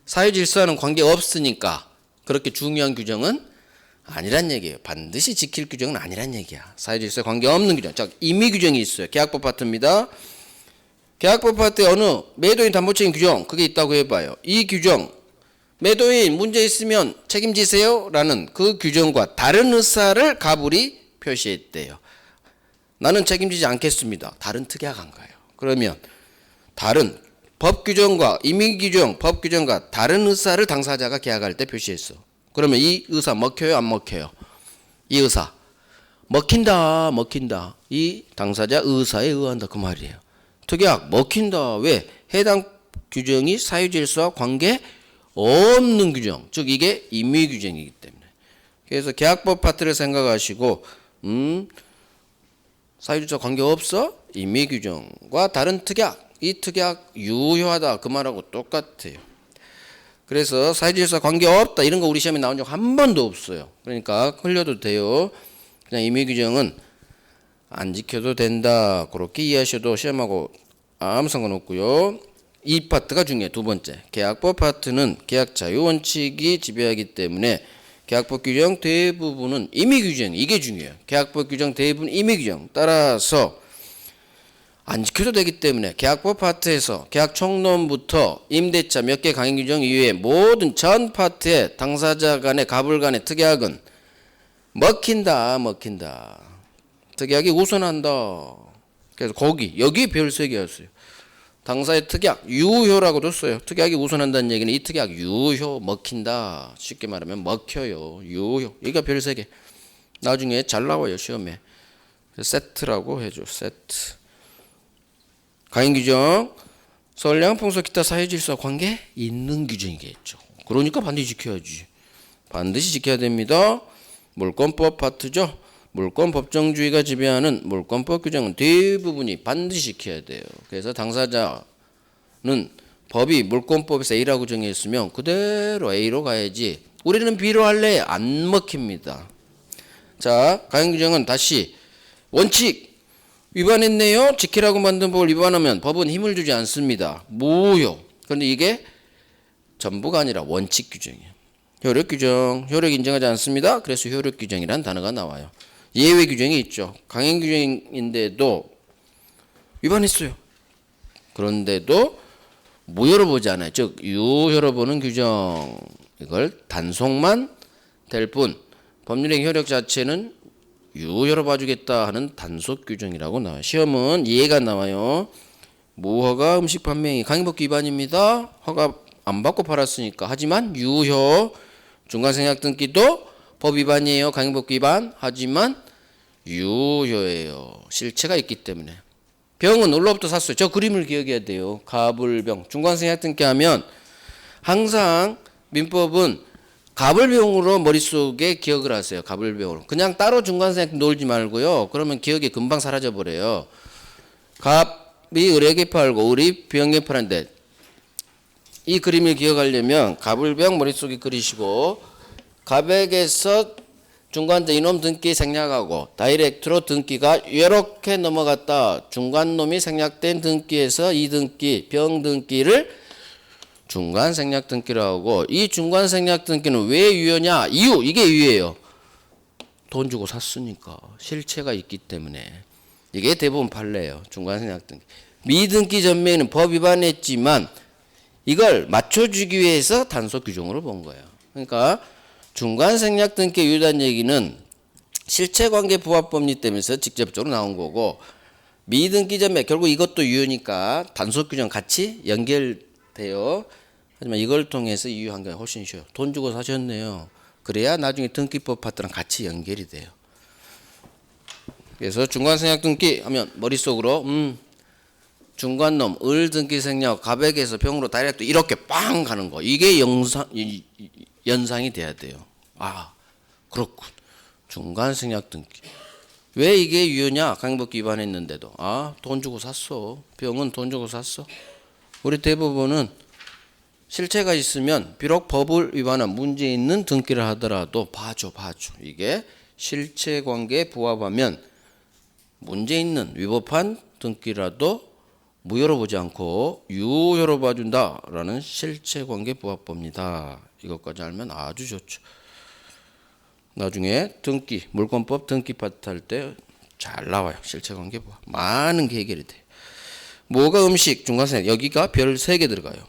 사회 질서와는 관계 없으니까 그렇게 중요한 규정은 아니란 얘기예요. 반드시 지킬 규정은 아니란 얘기야. 사회 질서에 관계 없는 규정. 자, 임의 규정이 있어요. 계약법 파트입니다. 계약법 파트에 어느 매도인 담보책임 규정 그게 있다고 해봐요. 이 규정 매도인 문제 있으면 책임지세요 라는 그 규정과 다른 의사를 가불이 표시했대요. 나는 책임지지 않겠습니다. 다른 특약한 거예요. 그러면 다른 법 규정과 임의 규정, 법 규정과 다른 의사를 당사자가 계약할 때 표시했어. 그러면 이 의사 먹혀요 안 먹혀요? 이 의사 먹힌다. 이 당사자 의사에 의한다 그 말이에요. 특약 먹힌다. 왜? 해당 규정이 사유질서와 관계 없는 규정, 즉 이게 임의 규정이기 때문에. 그래서 계약법 파트를 생각하시고 사유질서 관계 없어? 임의 규정과 다른 특약, 이 특약 유효하다 그 말하고 똑같아요. 그래서 사유질서 관계 없다 이런 거 우리 시험에 나온 적 한 번도 없어요. 그러니까 흘려도 돼요. 그냥 임의 규정은 안 지켜도 된다 그렇게 이해하셔도 시험하고 아무 상관없고요. 이 파트가 중요해요. 두 번째, 계약법 파트는 계약 자유 원칙이 지배하기 때문에 계약법 규정 대부분은 임의 규정, 이게 중요해요. 계약법 규정 대부분 임의 규정 따라서 안 지켜도 되기 때문에 계약법 파트에서 계약 총론부터 임대차 몇 개 강행 규정 이외에 모든 전 파트의 당사자 간의 가불 간의 특약은 먹힌다. 특약이 우선한다. 그래서 여기 별 3개였어요. 당사의 특약 유효라고도 써요. 특약이 우선한다는 얘기는 이 특약 유효 먹힌다. 쉽게 말하면 먹혀요. 유효. 이거 별 3개. 나중에 잘 나와요 시험에. 세트라고 해줘. 세트. 가행 규정. 선량 평소 기타 사회 질서 관계 있는 규정이겠죠. 그러니까 반드시 지켜야지. 반드시 지켜야 됩니다. 물권법 파트죠. 물권 법정주의가 지배하는 물권법 규정은 대부분이 반드시 지켜야 돼요. 그래서 당사자는 법이 물권법에서 A라고 정했으면 그대로 A로 가야지. 우리는 B로 할래? 안 먹힙니다. 자, 가행 규정은 다시 원칙 위반했네요. 지키라고 만든 법을 위반하면 법은 힘을 주지 않습니다. 무효. 그런데 이게 전부가 아니라 원칙 규정이에요. 효력 규정, 효력 인정하지 않습니다. 그래서 효력 규정이란 단어가 나와요. 예외 규정이 있죠. 강행 규정인데도 위반했어요. 그런데도 무효로 보지 않아요. 즉 유효로 보는 규정. 이걸 단속만 될 뿐 법률의 효력 자체는 유효로 봐주겠다 하는 단속 규정이라고 나와요. 시험은 예가 나와요. 무허가 음식 판매행위 강행법규 위반입니다. 허가 안 받고 팔았으니까. 하지만 유효. 중간생략 등기도 법 위반이에요. 강행법규 위반. 하지만 유효예요. 실체가 있기 때문에. 병은 올로부터 샀어요. 저 그림을 기억해야 돼요. 가불병. 중간생략 등기하면 항상 민법은 가불병으로 머릿속에 기억을 하세요. 가불병으로. 그냥 따로 중간생략 놀지 말고요. 그러면 기억이 금방 사라져버려요. 갑이 을에게 팔고 을이 병에 팔았는데 이 그림을 기억하려면 가불병 머릿속에 그리시고 갑에게서 중간자 이놈 등기 생략하고 다이렉트로 등기가 이렇게 넘어갔다. 중간놈이 생략된 등기에서 이 등기, 병 등기를 중간 생략 등기라고 하고 이 중간 생략 등기는 왜 유효냐? 이유, 이게 유효예요. 돈 주고 샀으니까. 실체가 있기 때문에. 이게 대부분 판례예요. 중간 생략 등기. 미등기 전매는 법 위반했지만 이걸 맞춰주기 위해서 단속 규정으로 본 거예요. 그러니까 중간 생략 등기 유효한 얘기는 실체관계 부합법리 때문에 직접적으로 나온 거고 미등기 전매 결국 이것도 유효니까 단속 규정 같이 연결돼요. 하지만 이걸 통해서 유효한 게 훨씬 쉬워요. 돈 주고 사셨네요. 그래야 나중에 등기법 파트랑 같이 연결이 돼요. 그래서 중간 생략 등기 하면 머릿속으로 중간놈 을 등기 생략 갑에게서 병으로 다이렉트 이렇게 빵 가는 거. 이게 연상이 돼야 돼요. 아, 그렇군. 중간 생략 등기. 왜 이게 유효냐? 강행법규 위반했는데도. 아, 돈 주고 샀어. 병은 돈 주고 샀어. 우리 대부분은 실체가 있으면 비록 법을 위반한 문제 있는 등기를 하더라도 봐줘. 이게 실체관계에 부합하면 문제 있는 위법한 등기라도 무효로 보지 않고 유효로 봐준다라는 실체관계 부합법입니다. 이것까지 알면 아주 좋죠. 나중에 등기, 물권법 등기 파트 할 때 잘 나와요. 실체관계 부합. 많은 게 해결이 돼요. 뭐가 음식, 중간생략. 여기가 별 3개 들어가요.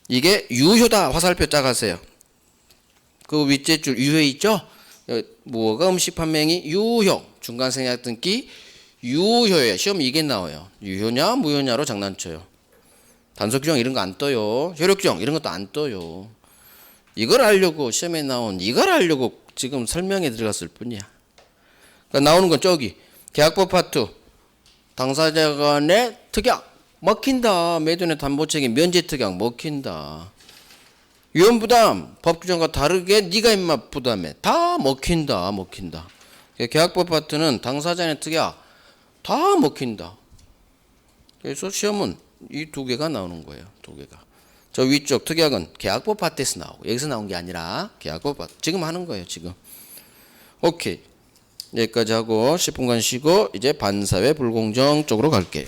이게 유효다. 화살표 짜가세요. 그 위째 줄 유효 있죠? 뭐가 음식 판매행위 유효. 중간생략 등기 유효예요. 시험 이게 나와요. 유효냐 무효냐로 장난쳐요. 단속 규정 이런 거 안 떠요. 효력 규정 이런 것도 안 떠요. 이걸 알려고 시험에 나온 이걸 알려고 지금 설명에 들어갔을 뿐이야. 그러니까 나오는 건 저기 계약법 파트 당사자 간의 특약 먹힌다. 매도인의 담보책임 면제 특약 먹힌다. 위험부담 법 규정과 다르게 네가 임마 부담해. 다 먹힌다. 계약법 파트는 당사자의 특약 다 먹힌다. 그래서 시험은 이 2개가 나오는 거예요. 2개가. 저 위쪽 특약은 계약법 파트에서 나오고 여기서 나온 게 아니라 계약법 파트. 지금 하는 거예요. 지금. 오케이. 여기까지 하고 10분간 쉬고 이제 반사회 불공정 쪽으로 갈게요.